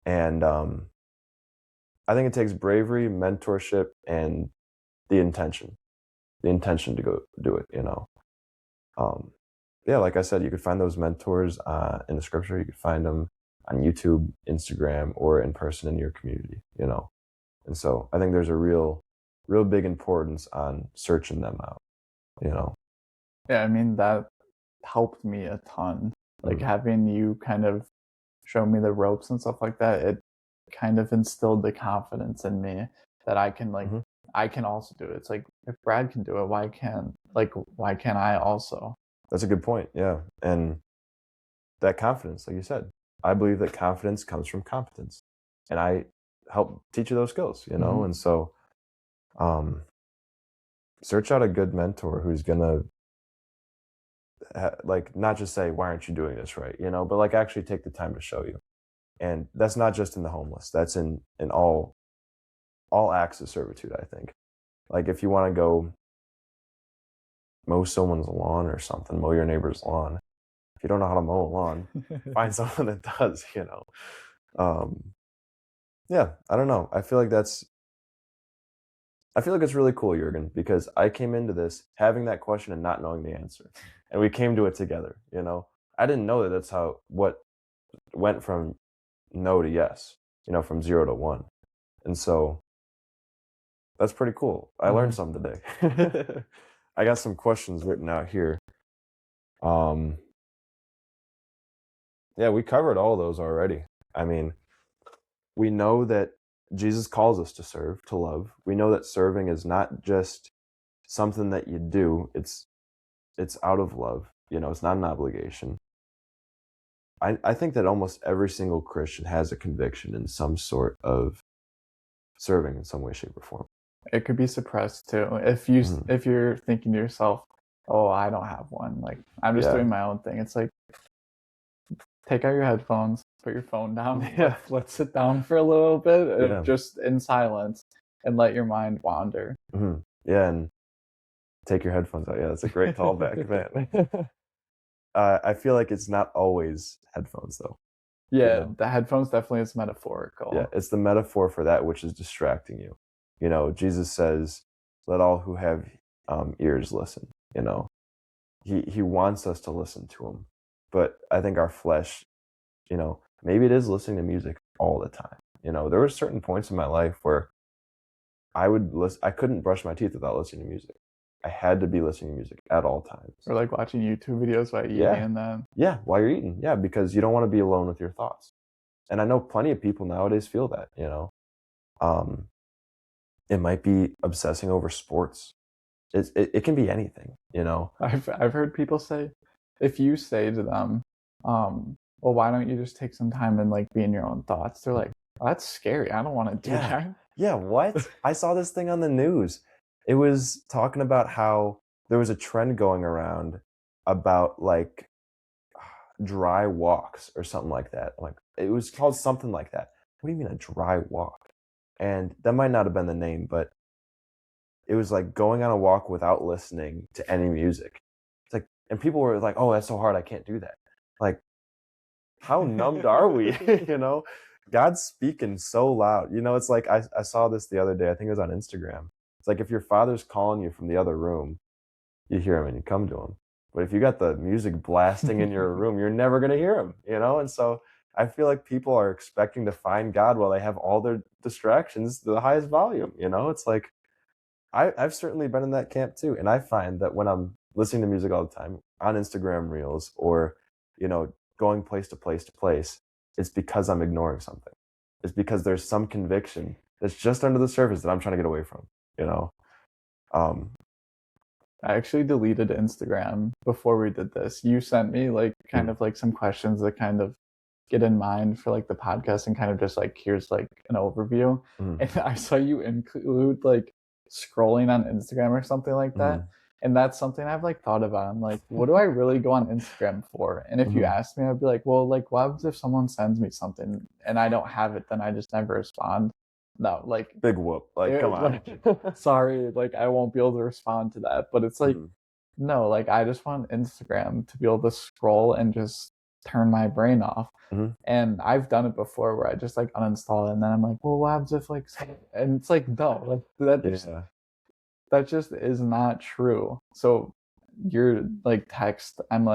And I think it takes bravery, mentorship, and the intention to go do it, you know. Yeah, like I said, you could find those mentors in the scripture. You could find them on YouTube, Instagram, or in person in your community, you know. And so I think there's a real big importance on searching them out, you know. Yeah, I mean, that helped me a ton. Like having you kind of show me the ropes and stuff like that, it kind of instilled the confidence in me that I can I can also do it. It's like, if Brad can do it, why can't I also? That's a good point. Yeah. And that confidence, like you said, I believe that confidence comes from competence. And I help teach you those skills, you know? And so search out a good mentor who's gonna like not just say, why aren't you doing this right, you know, but like actually take the time to show you. And that's not just in the homeless, that's in all acts of servitude, I think. Like if you want to go mow someone's lawn or something, mow your neighbor's lawn, if you don't know how to mow a lawn, find someone that does, you know. Yeah, I don't know, I feel like it's really cool, Jurgen, because I came into this having that question and not knowing the answer, and we came to it together, you know. I didn't know that that's how what went from no to yes, you know, from 0 to 1. And so that's pretty cool. I learned something today. I got some questions written out here. Yeah, we covered all those already. I mean, we know that Jesus calls us to serve, to love. We know that serving is not just something that you do. It's out of love. You know, it's not an obligation. I think that almost every single Christian has a conviction in some sort of serving in some way, shape, or form. It could be suppressed too. If you're thinking to yourself, oh, I don't have one, like I'm just doing my own thing. It's like, take out your headphones, put your phone down, let's sit down for a little bit, just in silence, and let your mind wander. Yeah, and take your headphones out. Yeah, that's a great callback, man. I feel like it's not always headphones, though. Yeah, the headphones definitely is metaphorical. Yeah, it's the metaphor for that which is distracting you. You know, Jesus says, let all who have ears listen, you know. He wants us to listen to him. But I think our flesh, you know, maybe it is listening to music all the time. You know, there were certain points in my life where I couldn't brush my teeth without listening to music. I had to be listening to music at all times. Or like watching YouTube videos while eating and then. Yeah, while you're eating. Yeah, because you don't want to be alone with your thoughts. And I know plenty of people nowadays feel that, you know. It might be obsessing over sports. It can be anything, you know. I've heard people say, if you say to them, well, why don't you just take some time and like be in your own thoughts? They're like, oh, that's scary. I don't want to do that. Yeah, what? I saw this thing on the news. It was talking about how there was a trend going around about like dry walks or something like that. Like it was called something like that. What do you mean a dry walk? And that might not have been the name, but it was like going on a walk without listening to any music. It's like, and people were like, "Oh, that's so hard. I can't do that." Like, how numbed are we? You know, God's speaking so loud. You know, it's like I saw this the other day. I think it was on Instagram. It's like if your father's calling you from the other room, you hear him and you come to him. But if you got the music blasting in your room, you're never going to hear him, you know? And so I feel like people are expecting to find God while they have all their distractions to the highest volume, you know? It's like, I've certainly been in that camp too. And I find that when I'm listening to music all the time on Instagram Reels or, you know, going place to place to place, it's because I'm ignoring something. It's because there's some conviction that's just under the surface that I'm trying to get away from, you know? I actually deleted Instagram before we did this. You sent me like kind of like some questions that kind of get in mind for like the podcast and kind of just like, here's like an overview. And I saw you include like scrolling on Instagram or something like that. And that's something I've like thought about. I'm like, what do I really go on Instagram for? And if you ask me, I'd be like, well, like what happens if someone sends me something and I don't have it, then I just never respond. No, like big whoop. Like, come on. Like, sorry, like I won't be able to respond to that. But it's like, no, like I just want Instagram to be able to scroll and just turn my brain off. And I've done it before where I just like uninstall it, and then I'm like, well, what happens if like, and it's like, no, like that just is not true. So your like text, I'm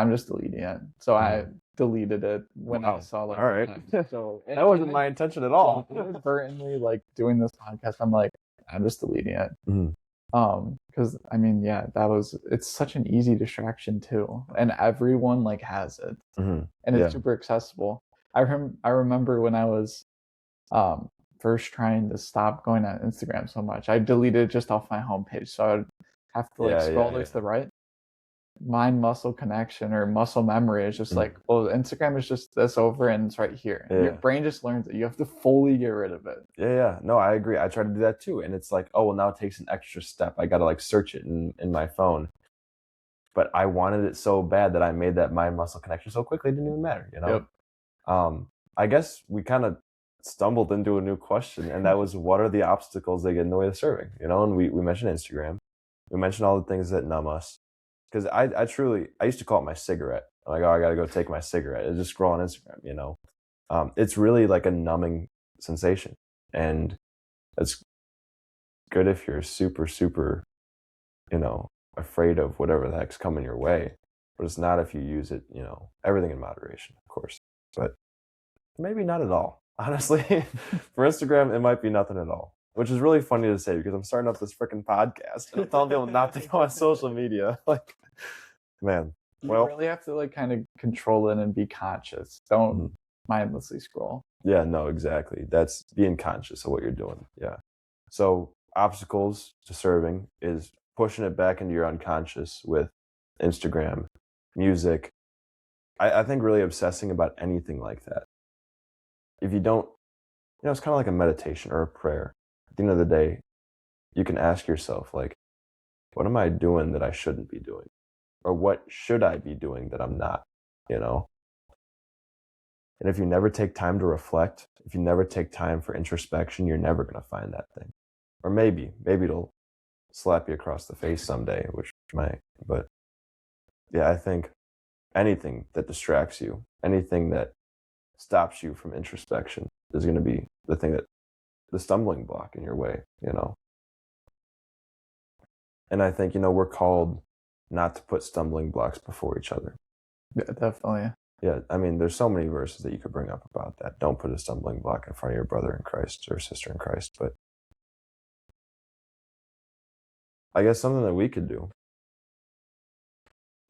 just deleting it. So I deleted it when I saw like, all right. So that wasn't my intention at all. Inadvertently, like doing this podcast, I'm like, I'm just deleting it. Because I mean, it's such an easy distraction too, and everyone like has it, and it's super accessible. I remember when I was first trying to stop going on Instagram so much, I deleted it just off my homepage, so I would have to like scroll to the right. Mind muscle connection or muscle memory is just like, well, Instagram is just this over and it's right here. And your brain just learns it. You have to fully get rid of it. No, I agree. I try to do that too, and it's like, oh well, now it takes an extra step. I gotta like search it in my phone, but I wanted it so bad that I made that mind muscle connection so quickly it didn't even matter, you know. I guess we kind of stumbled into a new question, and that was, what are the obstacles that get in the way of serving, you know? And we mentioned Instagram, we mentioned all the things that numb us. Because I used to call it my cigarette. I'm like, oh, I got to go take my cigarette. I just scroll on Instagram, you know. It's really like a numbing sensation. And it's good if you're super, super, you know, afraid of whatever the heck's coming your way. But it's not if you use it, you know, everything in moderation, of course. But maybe not at all. Honestly, for Instagram, it might be nothing at all. Which is really funny to say because I'm starting up this freaking podcast and I'm telling people not to go on social media. Like, man, you really have to like kind of control it and be conscious. Don't mindlessly scroll. Yeah, no, exactly. That's being conscious of what you're doing. Yeah. So obstacles to serving is pushing it back into your unconscious with Instagram, music. I think really obsessing about anything like that. If you don't, you know, it's kind of like a meditation or a prayer. At the end of the day, you can ask yourself, like, what am I doing that I shouldn't be doing? Or what should I be doing that I'm not, you know? And if you never take time to reflect, if you never take time for introspection, you're never going to find that thing. Or maybe it'll slap you across the face someday, which might. But yeah, I think anything that distracts you, anything that stops you from introspection is going to be the stumbling block in your way, you know? And I think, you know, we're called not to put stumbling blocks before each other. Yeah, definitely. Yeah, I mean, there's so many verses that you could bring up about that. Don't put a stumbling block in front of your brother in Christ or sister in Christ. But I guess something that we could do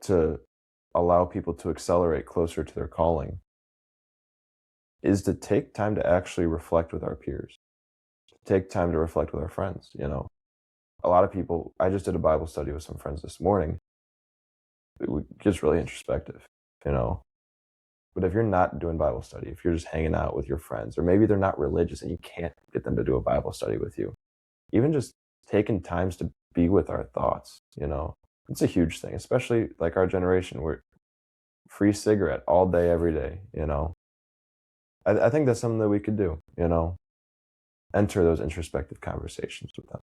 to allow people to accelerate closer to their calling is to take time to actually reflect with our peers, take time to reflect with our friends, you know. A lot of people, I just did a Bible study with some friends this morning. It was just really introspective, you know. But if you're not doing Bible study, if you're just hanging out with your friends, or maybe they're not religious and you can't get them to do a Bible study with you, even just taking times to be with our thoughts, you know, it's a huge thing, especially like our generation, where free cigarette all day, every day, you know. I think that's something that we could do, you know, enter those introspective conversations with them.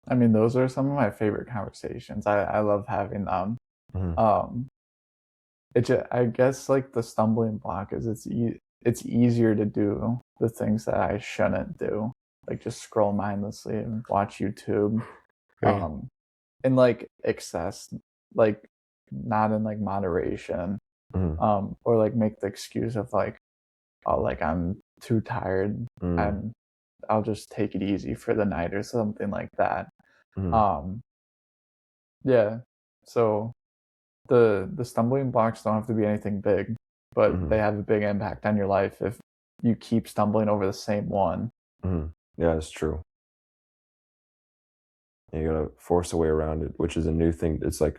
I mean, those are some of my favorite conversations. I love having them. I guess like the stumbling block is it's easier to do the things that I shouldn't do, like just scroll mindlessly and watch YouTube, in like excess, like not in like moderation, or like make the excuse of like, oh, like I'm too tired and I'll just take it easy for the night or something like that. Yeah. So the stumbling blocks don't have to be anything big, but they have a big impact on your life if you keep stumbling over the same one. Yeah, it's true. You gotta force a way around it, which is a new thing. It's like,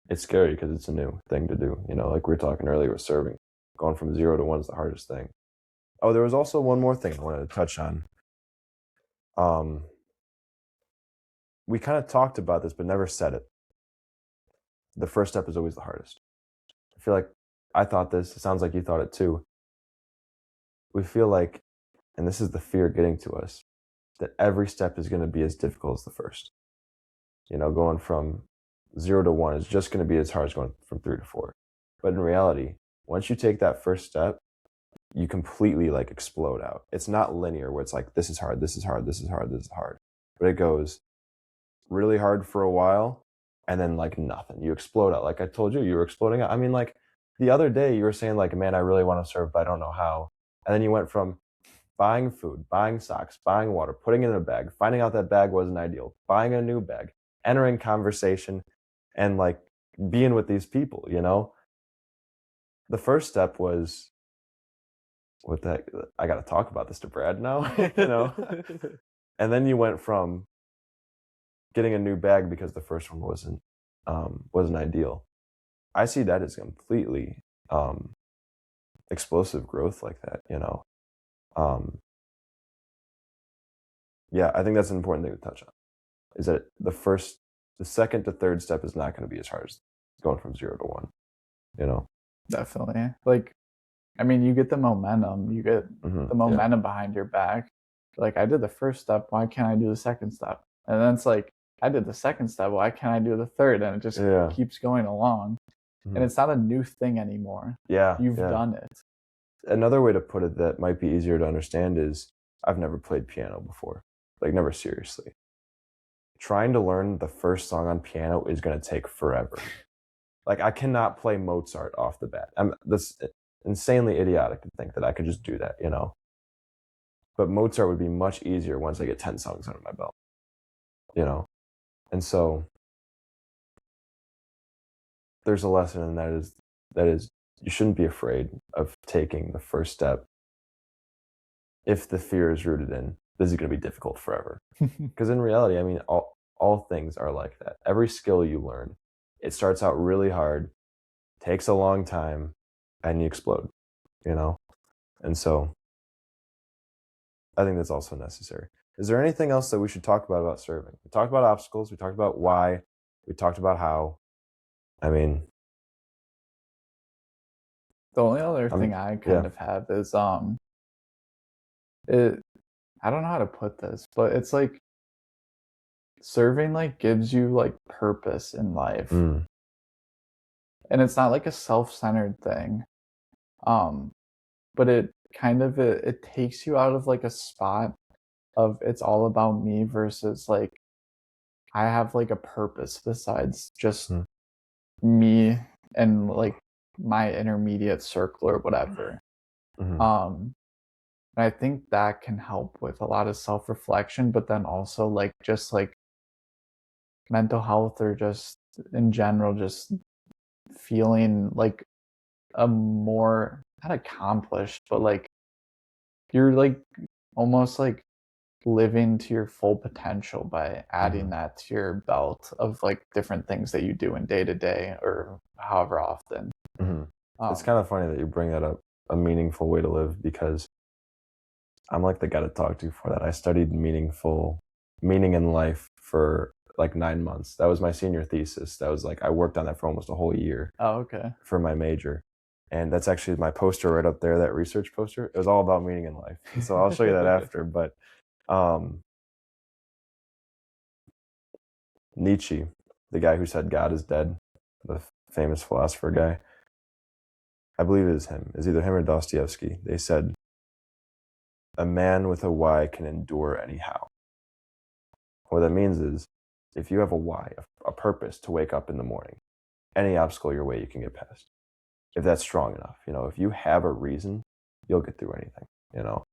it's scary because it's a new thing to do, you know, like we were talking earlier with serving. Going from 0 to 1 is the hardest thing. Oh, there was also one more thing I wanted to touch on. We kind of talked about this, but never said it. The first step is always the hardest. I feel like I thought this. It sounds like you thought it too. We feel like, and this is the fear getting to us, that every step is going to be as difficult as the first. You know, going from 0 to 1 is just going to be as hard as going from 3 to 4. But in reality, once you take that first step, you completely like explode out. It's not linear where it's like, this is hard, this is hard, this is hard, this is hard. But it goes really hard for a while and then like nothing. You explode out. Like I told you, you were exploding out. I mean, like the other day you were saying like, man, I really want to serve, but I don't know how. And then you went from buying food, buying socks, buying water, putting it in a bag, finding out that bag wasn't ideal, buying a new bag, entering conversation, and like being with these people, you know? The first step was, what the heck? I got to talk about this to Brad now, you know? And then you went from getting a new bag because the first one wasn't ideal. I see that as completely explosive growth like that, you know? Yeah, I think that's an important thing to touch on, is that the second to third step is not going to be as hard as going from 0 to 1, you know? Definitely. Like, I mean, you get the momentum, the momentum behind your back. Like, I did the first step, why can't I do the second step? And then it's like, I did the second step, why can't I do the third? And it just keeps going along. And it's not a new thing anymore. Yeah. You've done it. Another way to put it that might be easier to understand is, I've never played piano before. Like, never seriously. Trying to learn the first song on piano is going to take forever. Like, I cannot play Mozart off the bat. That's insanely idiotic to think that I could just do that, you know? But Mozart would be much easier once I get 10 songs under my belt, you know? And so there's a lesson, and that is you shouldn't be afraid of taking the first step if the fear is rooted in, this is going to be difficult forever. Because in reality, I mean, all things are like that. Every skill you learn, it starts out really hard, takes a long time, and you explode, you know? And so I think that's also necessary. Is there anything else that we should talk about serving? We talked about obstacles. We talked about why. We talked about how. I mean, the only other thing I kind of have is I don't know how to put this, but it's like serving like gives you like purpose in life. And it's not like a self-centered thing. But it kind of it takes you out of like a spot of it's all about me versus like I have like a purpose besides just me and like my intermediate circle or whatever. I think that can help with a lot of self-reflection, but then also like just like mental health or just in general, just feeling like a more not accomplished, but like you're like almost like living to your full potential by adding that to your belt of like different things that you do in day to day or however often. It's kind of funny that you bring that up, a meaningful way to live, because I'm like the guy to talk to for that. I studied meaning in life for like 9 months. That was my senior thesis. That was like, I worked on that for almost a whole year. Oh, okay. For my major. And that's actually my poster right up there, that research poster. It was all about meaning in life. So I'll show you that after. But Nietzsche, the guy who said God is dead, the famous philosopher guy, I believe it is him. It's either him or Dostoevsky. They said, a man with a why can endure anyhow. What that means is, if you have a why, a purpose to wake up in the morning, any obstacle your way you can get past. If that's strong enough, you know, if you have a reason, you'll get through anything, you know.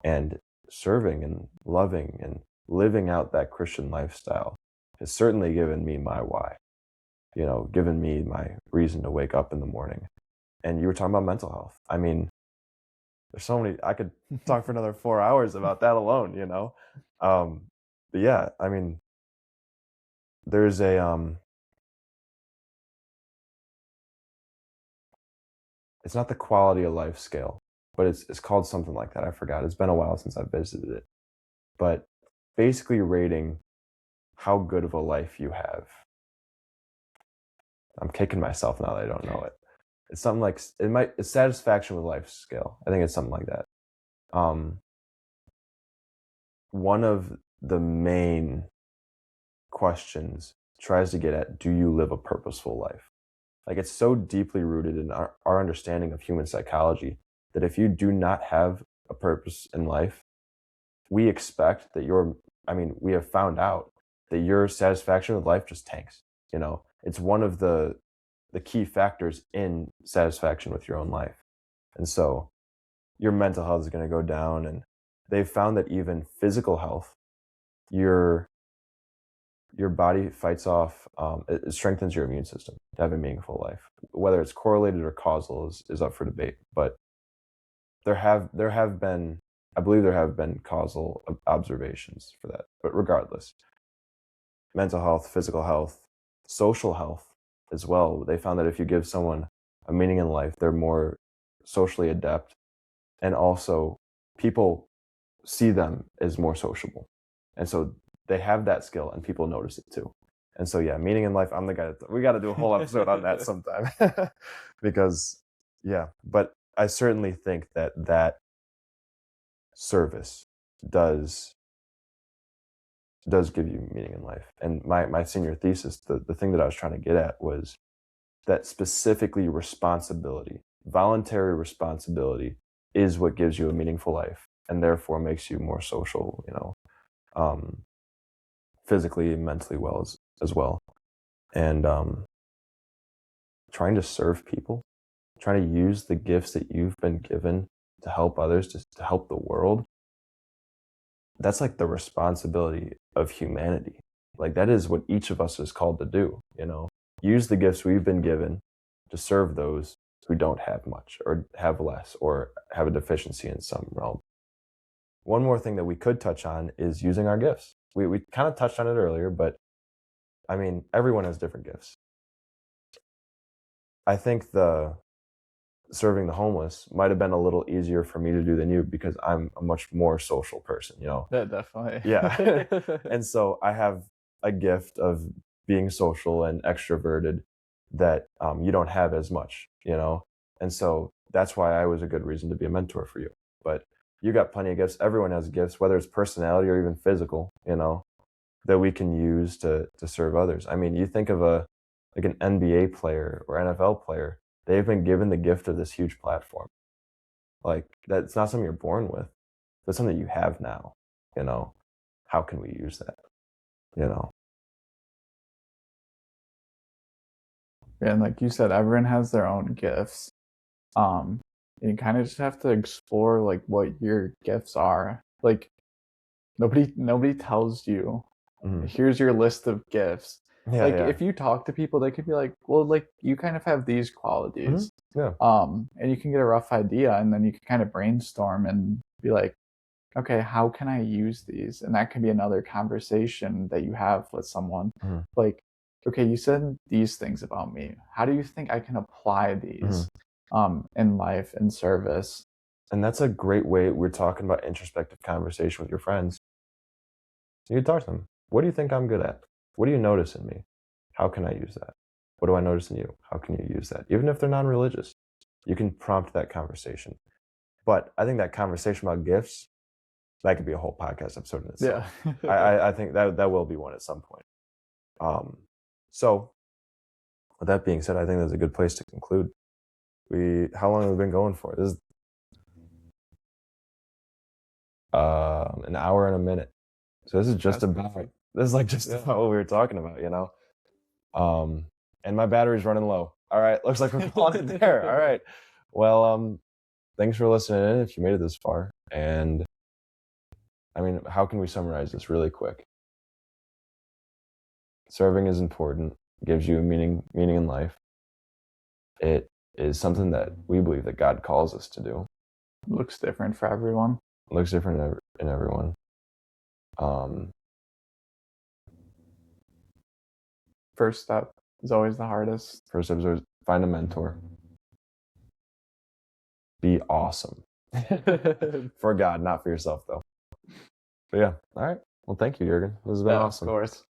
And serving and loving and living out that Christian lifestyle has certainly given me my why, you know, given me my reason to wake up in the morning. And you were talking about mental health. I mean, there's so many, I could talk for another 4 hours about that alone, you know. But yeah, I mean, there's it's not the quality of life scale, but it's called something like that. I forgot. It's been a while since I've visited it. But basically rating how good of a life you have. I'm kicking myself now that I don't know it. It's something like, it's satisfaction with life scale. I think it's something like that. One of the main questions tries to get at, do you live a purposeful life? Like, it's so deeply rooted in our understanding of human psychology that if you do not have a purpose in life, we expect that we have found out that your satisfaction with life just tanks. It's one of the key factors in satisfaction with your own life. And so your mental health is going to go down, and they've found that even physical health, your body fights off, it strengthens your immune system to have a meaningful life. Whether it's correlated or causal is up for debate, but I believe there have been causal observations for that. But regardless, mental health, physical health, social health as well. They found that if you give someone a meaning in life, they're more socially adept, and also people see them as more sociable. And so they have that skill, and people notice it too. And so, yeah, meaning in life, I'm the guy we got to do a whole episode on that sometime. Because, yeah, but I certainly think that service does give you meaning in life. And my senior thesis, the thing that I was trying to get at was that specifically responsibility, voluntary responsibility, is what gives you a meaningful life, and therefore makes you more social, physically and mentally well as well. And trying to serve people, trying to use the gifts that you've been given to help others, to help the world. That's like the responsibility of humanity. Like, that is what each of us is called to do, use the gifts we've been given to serve those who don't have much, or have less, or have a deficiency in some realm. One more thing that we could touch on is using our gifts. We kind of touched on it earlier, but I mean, everyone has different gifts. I think serving the homeless might have been a little easier for me to do than you, because I'm a much more social person, Yeah, definitely. Yeah. And so I have a gift of being social and extroverted that you don't have as much, And so that's why I was a good reason to be a mentor for you. But you got plenty of gifts. Everyone has gifts, whether it's personality or even physical, that we can use to serve others. I mean, you think of an NBA player or NFL player, they've been given the gift of this huge platform. Like, that's not something you're born with. That's something you have now, How can we use that, And like you said, everyone has their own gifts. You kind of just have to explore like what your gifts are. Like, nobody tells you, here's your list of gifts. Yeah, if you talk to people, they could be like, well, like, you kind of have these qualities. Yeah. And you can get a rough idea, and then you can kind of brainstorm and be like, okay, how can I use these? And that could be another conversation that you have with someone. Like, okay, you said these things about me. How do you think I can apply these in life, in service? And that's a great way. We're talking about introspective conversation with your friends. You talk to them. What do you think I'm good at? What do you notice in me? How can I use that? What do I notice in you? How can you use that? Even if they're non-religious, you can prompt that conversation. But I think that conversation about gifts, that could be a whole podcast episode in itself. Yeah. I think that will be one at some point. So with that being said, I think that's a good place to conclude. How long have we been going for? This is an hour and a minute. So this is just about what we were talking about, and my battery's running low. All right, looks like we're calling it there. All right. Well, thanks for listening in if you made it this far. And I mean, how can we summarize this really quick? Serving is important. It gives you meaning in life. It is something that we believe that God calls us to do. It looks different for everyone. It looks different in everyone. First step is always the hardest. First step is always find a mentor. Be awesome. For God, not for yourself, though. But yeah, all right. Well, thank you, Jurgen. This has been awesome. Of course.